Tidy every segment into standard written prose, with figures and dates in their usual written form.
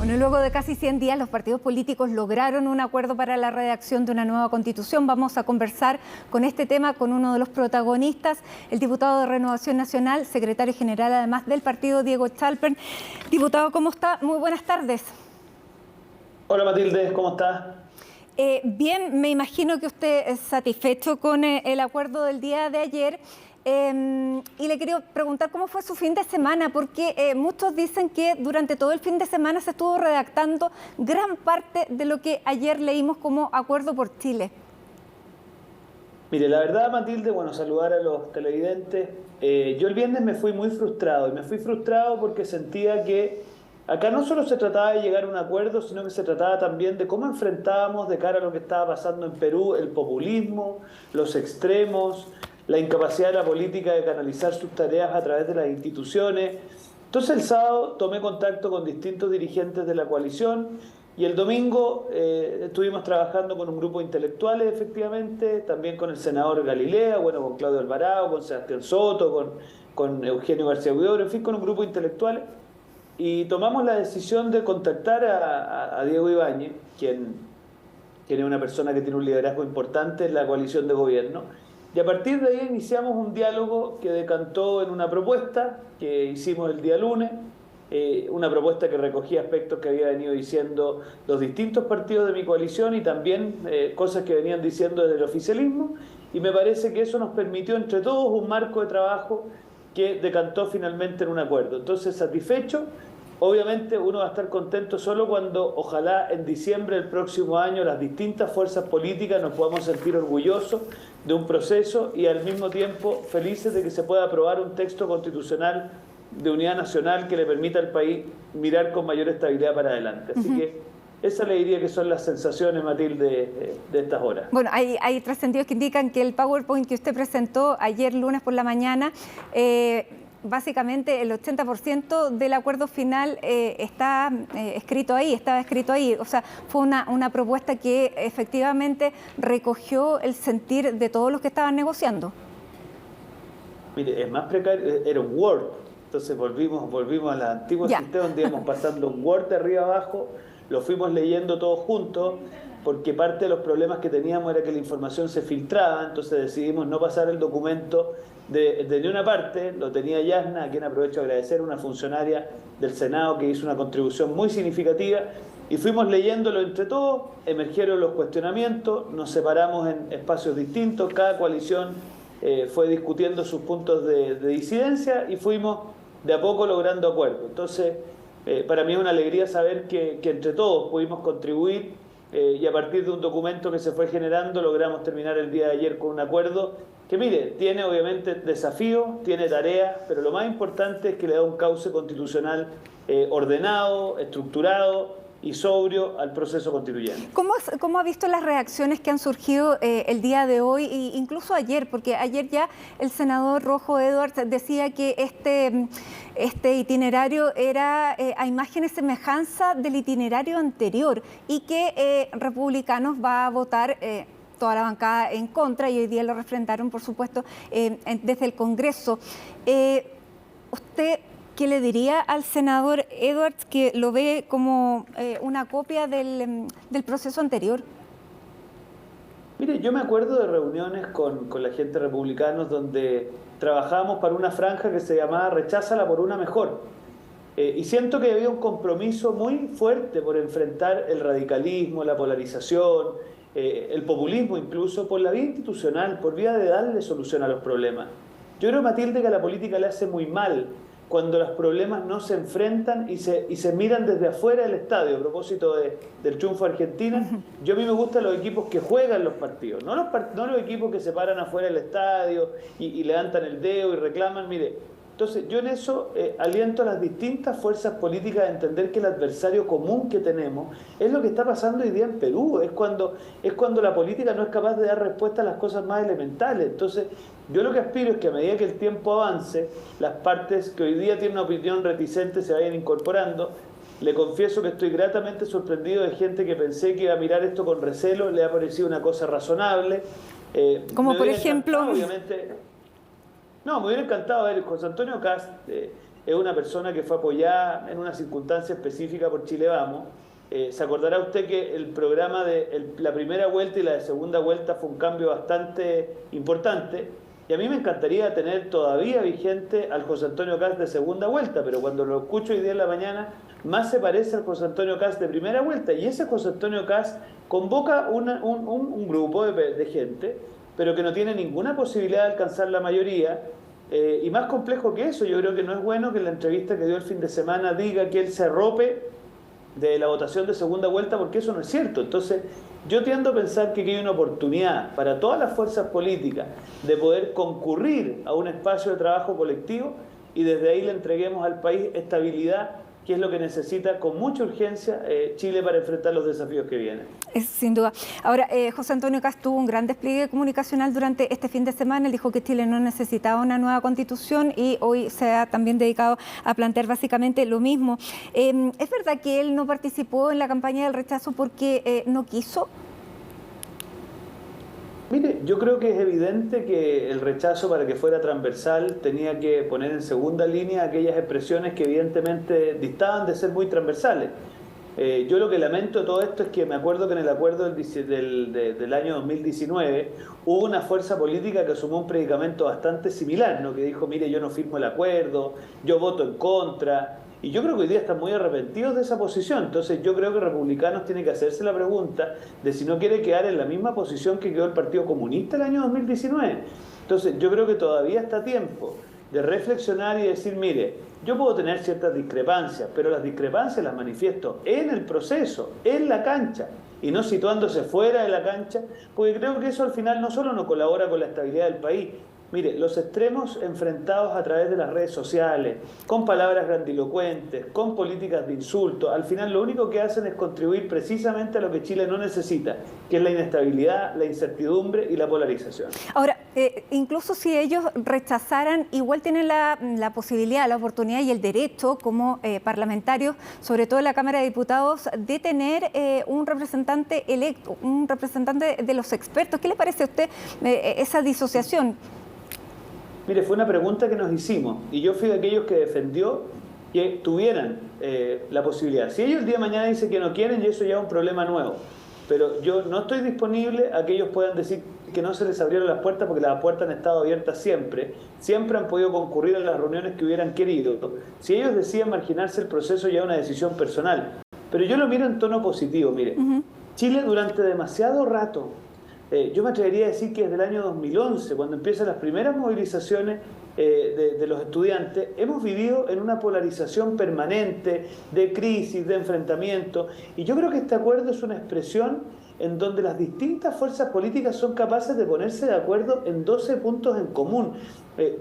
Bueno, y luego de casi 100 días, los partidos políticos lograron un acuerdo para la redacción de una nueva constitución. Vamos a conversar con este tema con uno de los protagonistas, el diputado de Renovación Nacional, secretario general además del partido, Diego Chalpern. Diputado, ¿cómo está? Muy buenas tardes. Hola Matilde, ¿cómo estás? Bien, me imagino que usted es satisfecho con el acuerdo del día de ayer. Y le quería preguntar cómo fue su fin de semana, porque muchos dicen que durante todo el fin de semana se estuvo redactando gran parte de lo que ayer leímos como Acuerdo por Chile. Mire, la verdad, Matilde, bueno, saludar a los televidentes. Yo el viernes me fui muy frustrado, y me fui frustrado porque sentía que acá no solo se trataba de llegar a un acuerdo, sino que se trataba también de cómo enfrentábamos de cara a lo que estaba pasando en Perú el populismo, los extremos, la incapacidad de la política de canalizar sus tareas a través de las instituciones. Entonces el sábado tomé contacto con distintos dirigentes de la coalición y el domingo estuvimos trabajando con un grupo de intelectuales, efectivamente, también con el senador Galilea, bueno, con Claudio Alvarado, con Sebastián Soto, con Eugenio García Huidobro, en fin, con un grupo de intelectuales. Y tomamos la decisión de contactar a Diego Ibáñez, quien es una persona que tiene un liderazgo importante en la coalición de gobierno. Y a partir de ahí iniciamos un diálogo que decantó en una propuesta que hicimos el día lunes, una propuesta que recogía aspectos que había venido diciendo los distintos partidos de mi coalición y también cosas que venían diciendo desde el oficialismo, y me parece que eso nos permitió entre todos un marco de trabajo que decantó finalmente en un acuerdo. Entonces, satisfecho. Obviamente uno va a estar contento solo cuando, ojalá en diciembre del próximo año, las distintas fuerzas políticas nos podamos sentir orgullosos de un proceso y al mismo tiempo felices de que se pueda aprobar un texto constitucional de unidad nacional que le permita al país mirar con mayor estabilidad para adelante. Así que esa le diría que son las sensaciones, Matilde, de estas horas. Bueno, hay trascendidos que indican que el PowerPoint que usted presentó ayer lunes por la mañana, básicamente el 80% del acuerdo final estaba escrito ahí. O sea, fue una propuesta que efectivamente recogió el sentir de todos los que estaban negociando. Mire, es más precario, era un Word. Entonces volvimos al antiguo sistema donde íbamos pasando un Word de arriba abajo, lo fuimos leyendo todos juntos, porque parte de los problemas que teníamos era que la información se filtraba, entonces decidimos no pasar el documento de ni una parte. Lo tenía Yasna, a quien aprovecho de agradecer, una funcionaria del Senado que hizo una contribución muy significativa, y fuimos leyéndolo entre todos, emergieron los cuestionamientos, nos separamos en espacios distintos, cada coalición fue discutiendo sus puntos de disidencia y fuimos de a poco logrando acuerdos. Entonces, para mí es una alegría saber que entre todos pudimos contribuir y a partir de un documento que se fue generando logramos terminar el día de ayer con un acuerdo que, mire, tiene obviamente desafíos, tiene tareas, pero lo más importante es que le da un cauce constitucional ordenado, estructurado y sobrio al proceso constituyente. ¿Cómo ha visto las reacciones que han surgido el día de hoy e incluso ayer? Porque ayer ya el senador Rojo Edwards decía que este itinerario era a imagen y semejanza del itinerario anterior y que Republicanos va a votar toda la bancada en contra, y hoy día lo refrendaron, por supuesto, desde el Congreso. ¿Usted qué le diría al senador Edwards, que lo ve como una copia del proceso anterior? Mire, yo me acuerdo de reuniones con la gente republicanos donde trabajábamos para una franja que se llamaba Recházala por una mejor. Y siento que había un compromiso muy fuerte por enfrentar el radicalismo, la polarización, el populismo incluso, por la vía institucional, por vía de darle solución a los problemas. Yo creo, Matilde, que a la política le hace muy mal cuando los problemas no se enfrentan y se miran desde afuera del estadio. A propósito del triunfo de Argentina, yo a mí me gustan los equipos que juegan los partidos, no los equipos que se paran afuera del estadio y levantan el dedo y reclaman. Mire, entonces yo en eso aliento a las distintas fuerzas políticas a entender que el adversario común que tenemos es lo que está pasando hoy día en Perú, es cuando la política no es capaz de dar respuesta a las cosas más elementales. Entonces yo lo que aspiro es que a medida que el tiempo avance, las partes que hoy día tienen una opinión reticente se vayan incorporando. Le confieso que estoy gratamente sorprendido de gente que pensé que iba a mirar esto con recelo, le ha parecido una cosa razonable. Como por ejemplo... Obviamente, no, me hubiera encantado ver José Antonio Kast es una persona que fue apoyada en una circunstancia específica por Chile Vamos. Se acordará usted que el programa de la primera vuelta y la de segunda vuelta fue un cambio bastante importante, y a mí me encantaría tener todavía vigente al José Antonio Kast de segunda vuelta, pero cuando lo escucho hoy día en la mañana, más se parece al José Antonio Kast de primera vuelta, y ese José Antonio Kast convoca un grupo de gente, pero que no tiene ninguna posibilidad de alcanzar la mayoría. Y más complejo que eso, yo creo que no es bueno que en la entrevista que dio el fin de semana diga que él se arrope de la votación de segunda vuelta, porque eso no es cierto. Entonces, yo tiendo a pensar que aquí hay una oportunidad para todas las fuerzas políticas de poder concurrir a un espacio de trabajo colectivo y desde ahí le entreguemos al país estabilidad, que es lo que necesita con mucha urgencia Chile para enfrentar los desafíos que vienen. Sin duda. Ahora, José Antonio Kast tuvo un gran despliegue comunicacional durante este fin de semana. Él dijo que Chile no necesitaba una nueva constitución y hoy se ha también dedicado a plantear básicamente lo mismo. ¿Es verdad que él no participó en la campaña del rechazo porque no quiso? Mire, yo creo que es evidente que el rechazo, para que fuera transversal, tenía que poner en segunda línea aquellas expresiones que evidentemente distaban de ser muy transversales. Yo lo que lamento de todo esto es que me acuerdo que en el acuerdo del año 2019 hubo una fuerza política que asumió un predicamento bastante similar, ¿no? Que dijo, mire, yo no firmo el acuerdo, yo voto en contra. Y yo creo que hoy día están muy arrepentidos de esa posición. Entonces yo creo que Republicanos tiene que hacerse la pregunta de si no quiere quedar en la misma posición que quedó el Partido Comunista el año 2019. Entonces yo creo que todavía está a tiempo de reflexionar y decir, mire, yo puedo tener ciertas discrepancias, pero las discrepancias las manifiesto en el proceso, en la cancha, y no situándose fuera de la cancha, porque creo que eso al final no solo no colabora con la estabilidad del país. Mire, los extremos enfrentados a través de las redes sociales, con palabras grandilocuentes, con políticas de insulto, al final lo único que hacen es contribuir precisamente a lo que Chile no necesita, que es la inestabilidad, la incertidumbre y la polarización. Ahora, incluso si ellos rechazaran, igual tienen la posibilidad, la oportunidad y el derecho como parlamentarios, sobre todo en la Cámara de Diputados, de tener un representante electo, un representante de los expertos. ¿Qué le parece a usted esa disociación? Mire, fue una pregunta que nos hicimos y yo fui de aquellos que defendió que tuvieran la posibilidad. Si ellos el día de mañana dicen que no quieren, y eso ya es un problema nuevo, pero yo no estoy disponible a que ellos puedan decir que no se les abrieron las puertas, porque las puertas han estado abiertas siempre han podido concurrir a las reuniones que hubieran querido. Si ellos decían marginarse el proceso, ya es una decisión personal, pero yo lo miro en tono positivo. Mire, Chile durante demasiado rato, yo me atrevería a decir que desde el año 2011, cuando empiezan las primeras movilizaciones de los estudiantes, hemos vivido en una polarización permanente, de crisis, de enfrentamiento, y yo creo que este acuerdo es una expresión en donde las distintas fuerzas políticas son capaces de ponerse de acuerdo en 12 puntos en común.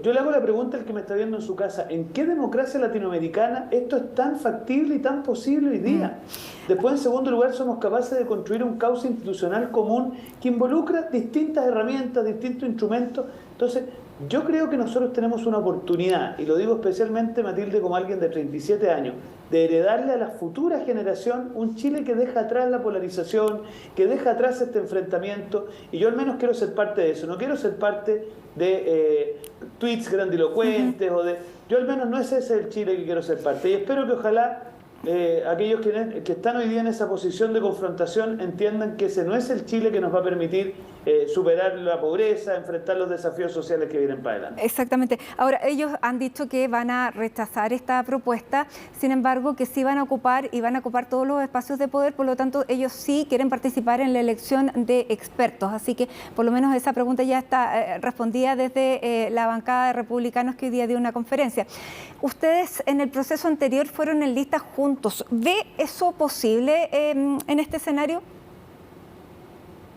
Yo le hago la pregunta al que me está viendo en su casa, ¿en qué democracia latinoamericana esto es tan factible y tan posible hoy día? Después, en segundo lugar, somos capaces de construir un cauce institucional común que involucra distintas herramientas, distintos instrumentos. Entonces, yo creo que nosotros tenemos una oportunidad, y lo digo especialmente, Matilde, como alguien de 37 años, de heredarle a la futura generación un Chile que deja atrás la polarización, que deja atrás este enfrentamiento, y yo al menos quiero ser parte de eso, no quiero ser parte de tweets grandilocuentes, yo al menos no es ese el Chile que quiero ser parte, y espero que ojalá aquellos que están hoy día en esa posición de confrontación entiendan que ese no es el Chile que nos va a permitir superar la pobreza, enfrentar los desafíos sociales que vienen para adelante. Exactamente. Ahora, ellos han dicho que van a rechazar esta propuesta, sin embargo, que sí van a ocupar y van a ocupar todos los espacios de poder, por lo tanto, ellos sí quieren participar en la elección de expertos. Así que, por lo menos, esa pregunta ya está respondida desde la bancada de republicanos que hoy día dio una conferencia. Ustedes, en el proceso anterior, fueron en listas juntos. ¿Ve eso posible en este escenario?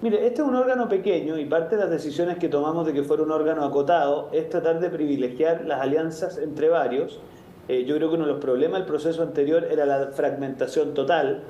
Mire, este es un órgano pequeño y parte de las decisiones que tomamos de que fuera un órgano acotado es tratar de privilegiar las alianzas entre varios. Yo creo que uno de los problemas del proceso anterior era la fragmentación total.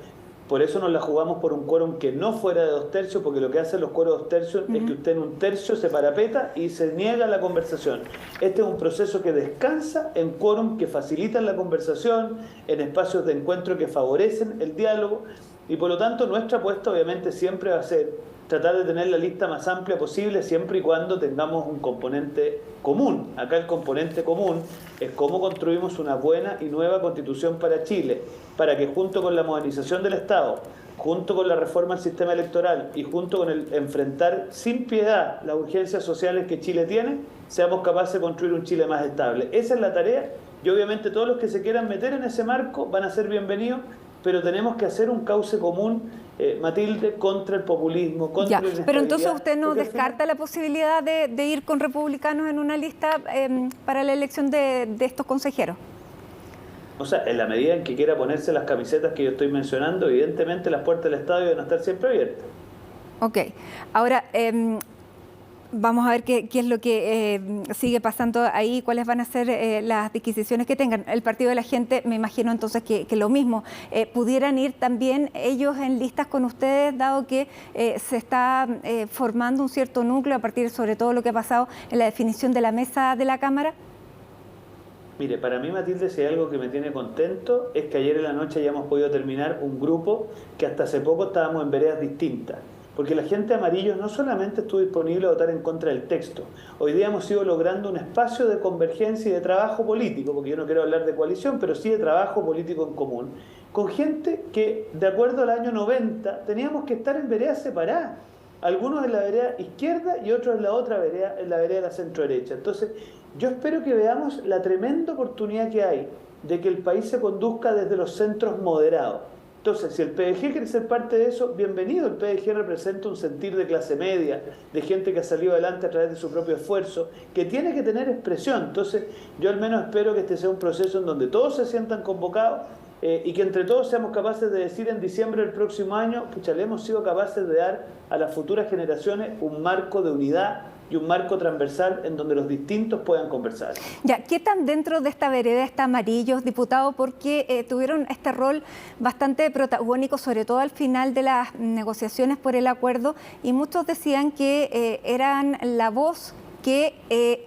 Por eso nos la jugamos por un quórum que no fuera de 2/3, porque lo que hacen los quórum de 2/3 es que usted en 1/3 se parapeta y se niega la conversación. Este es un proceso que descansa en quórum que facilitan la conversación, en espacios de encuentro que favorecen el diálogo, y por lo tanto nuestra apuesta obviamente siempre va a ser tratar de tener la lista más amplia posible siempre y cuando tengamos un componente común. Acá el componente común es cómo construimos una buena y nueva constitución para Chile, para que junto con la modernización del Estado, junto con la reforma al sistema electoral y junto con el enfrentar sin piedad las urgencias sociales que Chile tiene, seamos capaces de construir un Chile más estable. Esa es la tarea y obviamente todos los que se quieran meter en ese marco van a ser bienvenidos, pero tenemos que hacer un cauce común, Matilde, contra el populismo, contra la inestabilidad. Pero entonces usted no descarta la posibilidad de ir con republicanos en una lista para la elección de estos consejeros. O sea, en la medida en que quiera ponerse las camisetas que yo estoy mencionando, evidentemente las puertas del estadio van a estar siempre abiertas. Ok. Ahora, vamos a ver qué es lo que sigue pasando ahí, cuáles van a ser las disquisiciones que tengan. El Partido de la Gente, me imagino entonces que lo mismo. ¿Pudieran ir también ellos en listas con ustedes, dado que se está formando un cierto núcleo a partir sobre todo lo que ha pasado en la definición de la mesa de la Cámara? Mire, para mí, Matilde, si hay algo que me tiene contento es que ayer en la noche hayamos podido terminar un grupo que hasta hace poco estábamos en veredas distintas. Porque la gente amarillo no solamente estuvo disponible a votar en contra del texto. Hoy día hemos ido logrando un espacio de convergencia y de trabajo político, porque yo no quiero hablar de coalición, pero sí de trabajo político en común, con gente que, de acuerdo al año 90, teníamos que estar en veredas separadas. Algunos en la vereda izquierda y otros en la otra vereda, en la vereda de la centro-derecha. Entonces, yo espero que veamos la tremenda oportunidad que hay de que el país se conduzca desde los centros moderados. Entonces, si el PDG quiere ser parte de eso, bienvenido. El PDG representa un sentir de clase media, de gente que ha salido adelante a través de su propio esfuerzo, que tiene que tener expresión. Entonces, yo al menos espero que este sea un proceso en donde todos se sientan convocados y que entre todos seamos capaces de decir en diciembre del próximo año, pucha, le hemos sido capaces de dar a las futuras generaciones un marco de unidad y un marco transversal en donde los distintos puedan conversar. Ya, ¿qué tan dentro de esta vereda está Amarillos, diputado? Porque tuvieron este rol bastante protagónico, sobre todo al final de las negociaciones por el acuerdo, y muchos decían que eran la voz que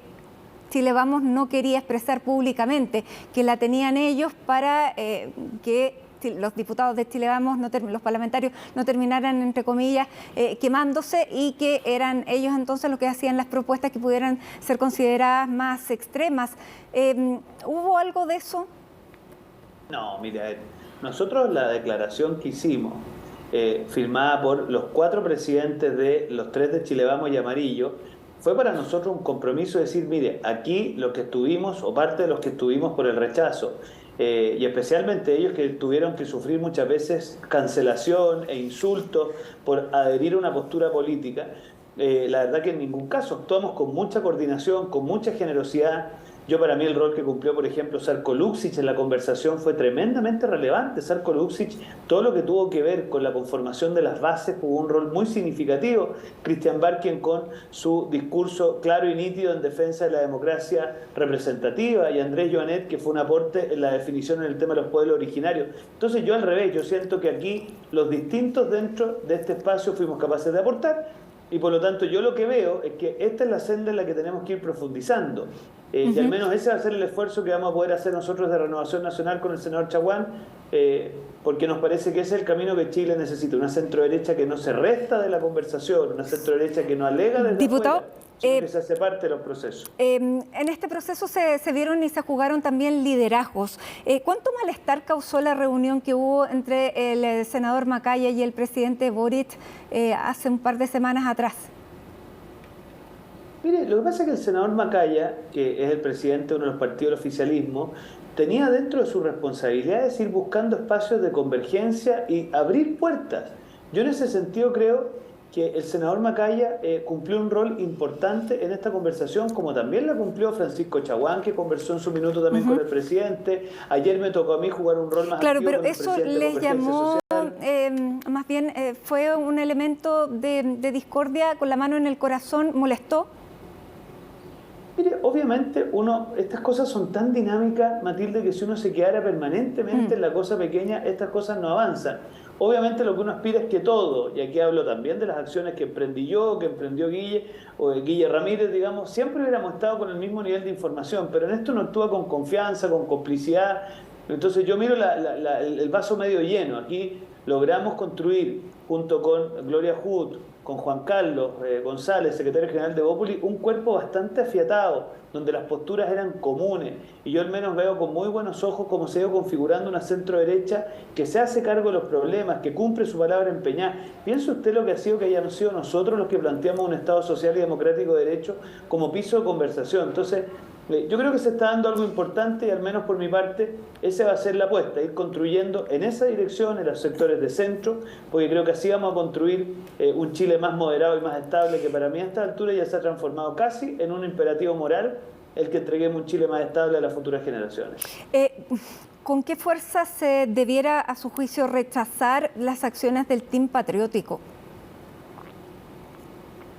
Chile Vamos no quería expresar públicamente, que la tenían ellos para que los diputados de Chile Vamos, los parlamentarios, no terminaran, entre comillas, quemándose, y que eran ellos entonces los que hacían las propuestas que pudieran ser consideradas más extremas. ¿Hubo algo de eso? No, mira, nosotros la declaración que hicimos, firmada por los 4 presidentes de los 3 de Chile Vamos y Amarillo, fue para nosotros un compromiso de decir, mire, aquí los que estuvimos, o parte de los que estuvimos por el rechazo, y especialmente ellos que tuvieron que sufrir muchas veces cancelación e insultos por adherir a una postura política, la verdad que en ningún caso actuamos con mucha coordinación, con mucha generosidad. Yo, para mí, el rol que cumplió, por ejemplo, Žarko Lukšić en la conversación fue tremendamente relevante. Žarko Lukšić, todo lo que tuvo que ver con la conformación de las bases, jugó un rol muy significativo. Christian Barkien con su discurso claro y nítido en defensa de la democracia representativa, y Andrés Joanet, que fue un aporte en la definición en el tema de los pueblos originarios. Entonces, yo al revés, yo siento que aquí los distintos dentro de este espacio fuimos capaces de aportar, y por lo tanto yo lo que veo es que esta es la senda en la que tenemos que ir profundizando. Y al menos ese va a ser el esfuerzo que vamos a poder hacer nosotros de Renovación Nacional con el senador Chaguán, porque nos parece que ese es el camino que Chile necesita, una centro-derecha que no se resta de la conversación, una centro-derecha que no alega desde afuera, sino que se hace parte de los procesos. En este proceso se vieron y se jugaron también liderazgos. ¿Cuánto malestar causó la reunión que hubo entre el senador Macaya y el presidente Boric hace un par de semanas atrás? Mire, lo que pasa es que el senador Macaya, que es el presidente de uno de los partidos del oficialismo, tenía dentro de sus responsabilidades ir buscando espacios de convergencia y abrir puertas. Yo en ese sentido creo que el senador Macaya cumplió un rol importante en esta conversación, como también la cumplió Francisco Chaguán, que conversó en su minuto también con el presidente. Ayer me tocó a mí jugar un rol más activo pero con el eso presidente les llamó, más bien fue un elemento de discordia, con la mano en el corazón, ¿molestó? Mire, obviamente estas cosas son tan dinámicas, Matilde, que si uno se quedara permanentemente en la cosa pequeña, estas cosas no avanzan. Obviamente lo que uno aspira es que todo, y aquí hablo también de las acciones que emprendí yo, que emprendió Guille, o Guille Ramírez, digamos, siempre hubiéramos estado con el mismo nivel de información, pero en esto uno actúa con confianza, con complicidad. Entonces yo miro el vaso medio lleno. Aquí logramos construir, junto con Gloria Hood, con Juan Carlos González, secretario general de Bópoli, un cuerpo bastante afiatado, donde las posturas eran comunes. Y yo al menos veo con muy buenos ojos cómo se ha ido configurando una centro derecha que se hace cargo de los problemas, que cumple su palabra empeñada. Piense usted lo que ha sido que hayamos sido nosotros los que planteamos un Estado social y democrático de derecho como piso de conversación. Entonces, yo creo que se está dando algo importante y al menos por mi parte, esa va a ser la apuesta, ir construyendo en esa dirección, en los sectores de centro, porque creo que así vamos a construir un Chile más moderado y más estable, que para mí a esta altura ya se ha transformado casi en un imperativo moral el que entreguemos un Chile más estable a las futuras generaciones. ¿Con qué fuerza se debiera, a su juicio, rechazar las acciones del Team Patriótico?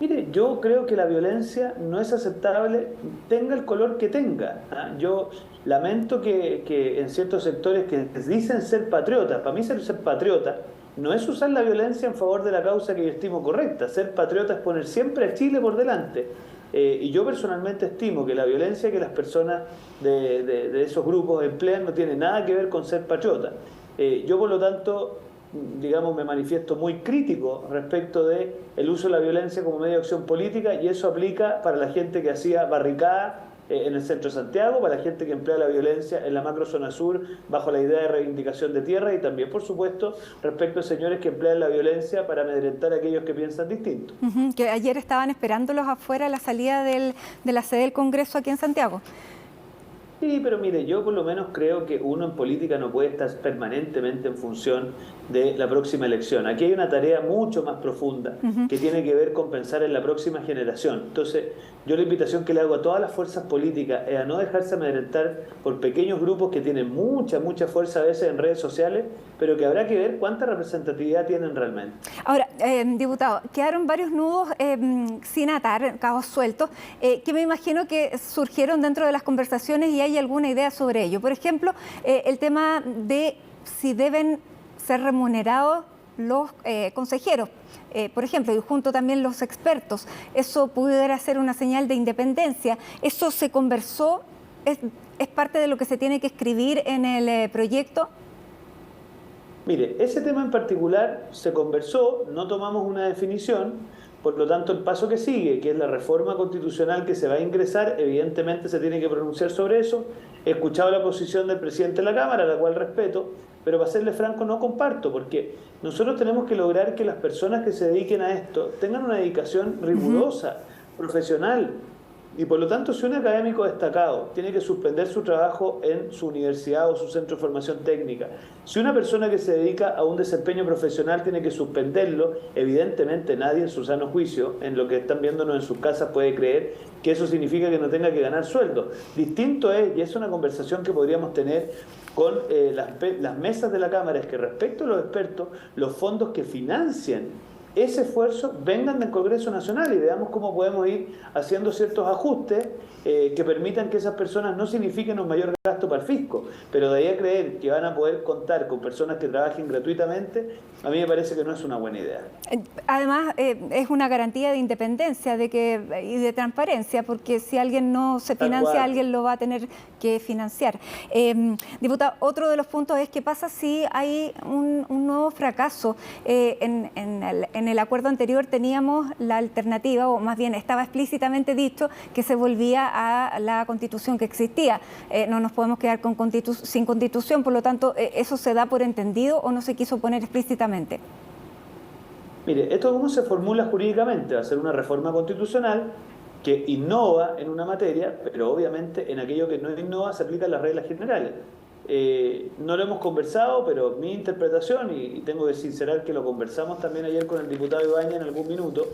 Mire, yo creo que la violencia no es aceptable, tenga el color que tenga. Yo lamento que en ciertos sectores que dicen ser patriotas, para mí ser patriota no es usar la violencia en favor de la causa que yo estimo correcta. Ser patriota es poner siempre a Chile por delante. Y yo personalmente estimo que la violencia que las personas de esos grupos emplean no tiene nada que ver con ser patriota. Yo, por lo tanto, digamos, me manifiesto muy crítico respecto de el uso de la violencia como medio de acción política, y eso aplica para la gente que hacía barricada en el centro de Santiago, para la gente que emplea la violencia en la macrozona sur bajo la idea de reivindicación de tierra, y también, por supuesto, respecto a señores que emplean la violencia para amedrentar a aquellos que piensan distinto. Que ayer estaban esperándolos afuera a la salida de la sede del Congreso aquí en Santiago. Sí, pero mire, yo por lo menos creo que uno en política no puede estar permanentemente en función de la próxima elección. Aquí hay una tarea mucho más profunda que tiene que ver con pensar en la próxima generación. Entonces, yo la invitación que le hago a todas las fuerzas políticas es a no dejarse amedrentar por pequeños grupos que tienen mucha fuerza a veces en redes sociales, pero que habrá que ver cuánta representatividad tienen realmente. Ahora, diputado, quedaron varios nudos sin atar, cabos sueltos, que me imagino que surgieron dentro de las conversaciones y hay alguna idea sobre ello. Por ejemplo, el tema de si deben ser remunerados los consejeros, por ejemplo, y junto también los expertos. Eso pudiera ser una señal de independencia. ¿Eso se conversó? ¿Es parte de lo que se tiene que escribir en el proyecto? Mire, ese tema en particular se conversó, no tomamos una definición, por lo tanto el paso que sigue, que es la reforma constitucional que se va a ingresar, evidentemente se tiene que pronunciar sobre eso. He escuchado la posición del presidente de la Cámara, la cual respeto, pero para serle franco no comparto, porque nosotros tenemos que lograr que las personas que se dediquen a esto tengan una dedicación rigurosa, profesional. Y por lo tanto, si un académico destacado tiene que suspender su trabajo en su universidad o su centro de formación técnica, si una persona que se dedica a un desempeño profesional tiene que suspenderlo, evidentemente nadie en su sano juicio, en lo que están viéndonos en sus casas, puede creer que eso significa que no tenga que ganar sueldo. Distinto es, y es una conversación que podríamos tener con las mesas de la Cámara, es que respecto a los expertos, los fondos que financian ese esfuerzo vengan del Congreso Nacional y veamos cómo podemos ir haciendo ciertos ajustes que permitan que esas personas no signifiquen un mayor gasto para el fisco, pero de ahí a creer que van a poder contar con personas que trabajen gratuitamente, a mí me parece que no es una buena idea. Además, es una garantía de independencia y de transparencia, porque si alguien no se financia, alguien lo va a tener que financiar. Diputado, otro de los puntos es qué pasa si hay un nuevo fracaso. En el acuerdo anterior teníamos la alternativa, o más bien estaba explícitamente dicho que se volvía a la Constitución que existía. No nos podemos quedar sin Constitución, por lo tanto, ¿eso se da por entendido o no se quiso poner explícitamente? Mire, ¿esto cómo se formula jurídicamente? Va a ser una reforma constitucional que innova en una materia, pero obviamente en aquello que no innova se aplican las reglas generales. No lo hemos conversado, pero mi interpretación, y tengo que sincerar que lo conversamos también ayer con el diputado Ibáñez en algún minuto,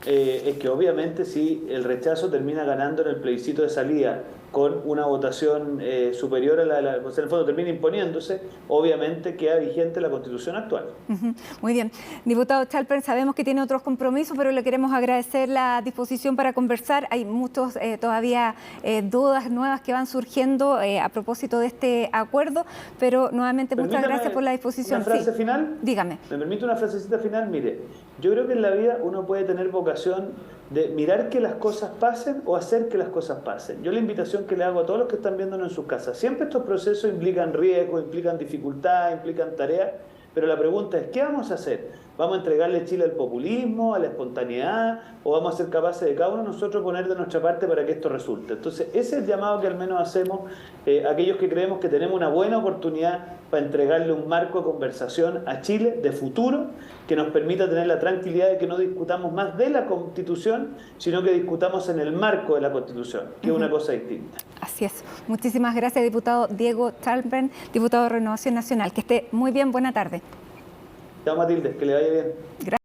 es que obviamente si el rechazo termina ganando en el plebiscito de salida con una votación superior a o sea, en el fondo termina imponiéndose, obviamente queda vigente la Constitución actual. Muy bien. Diputado Chalper, sabemos que tiene otros compromisos, pero le queremos agradecer la disposición para conversar. Hay muchos todavía dudas nuevas que van surgiendo a propósito de este acuerdo, pero nuevamente muchas gracias por la disposición. ¿Una frase final? Dígame. ¿Me permite una frasecita final? Mire, yo creo que en la vida uno puede tener vocación de mirar que las cosas pasen o hacer que las cosas pasen. Yo la invitación que le hago a todos los que están viéndonos en sus casas, siempre estos procesos implican riesgo, implican dificultad, implican tareas, pero la pregunta es, ¿qué vamos a hacer? ¿Vamos a entregarle Chile al populismo, a la espontaneidad, o vamos a ser capaces de cada uno de nosotros poner de nuestra parte para que esto resulte? Entonces, ese es el llamado que al menos hacemos aquellos que creemos que tenemos una buena oportunidad para entregarle un marco de conversación a Chile de futuro que nos permita tener la tranquilidad de que no discutamos más de la Constitución, sino que discutamos en el marco de la Constitución, que es una cosa distinta. Así es. Muchísimas gracias, diputado Diego Chalmers, diputado de Renovación Nacional. Que esté muy bien, buena tarde. Chao, Matilde, que le vaya bien. Gracias.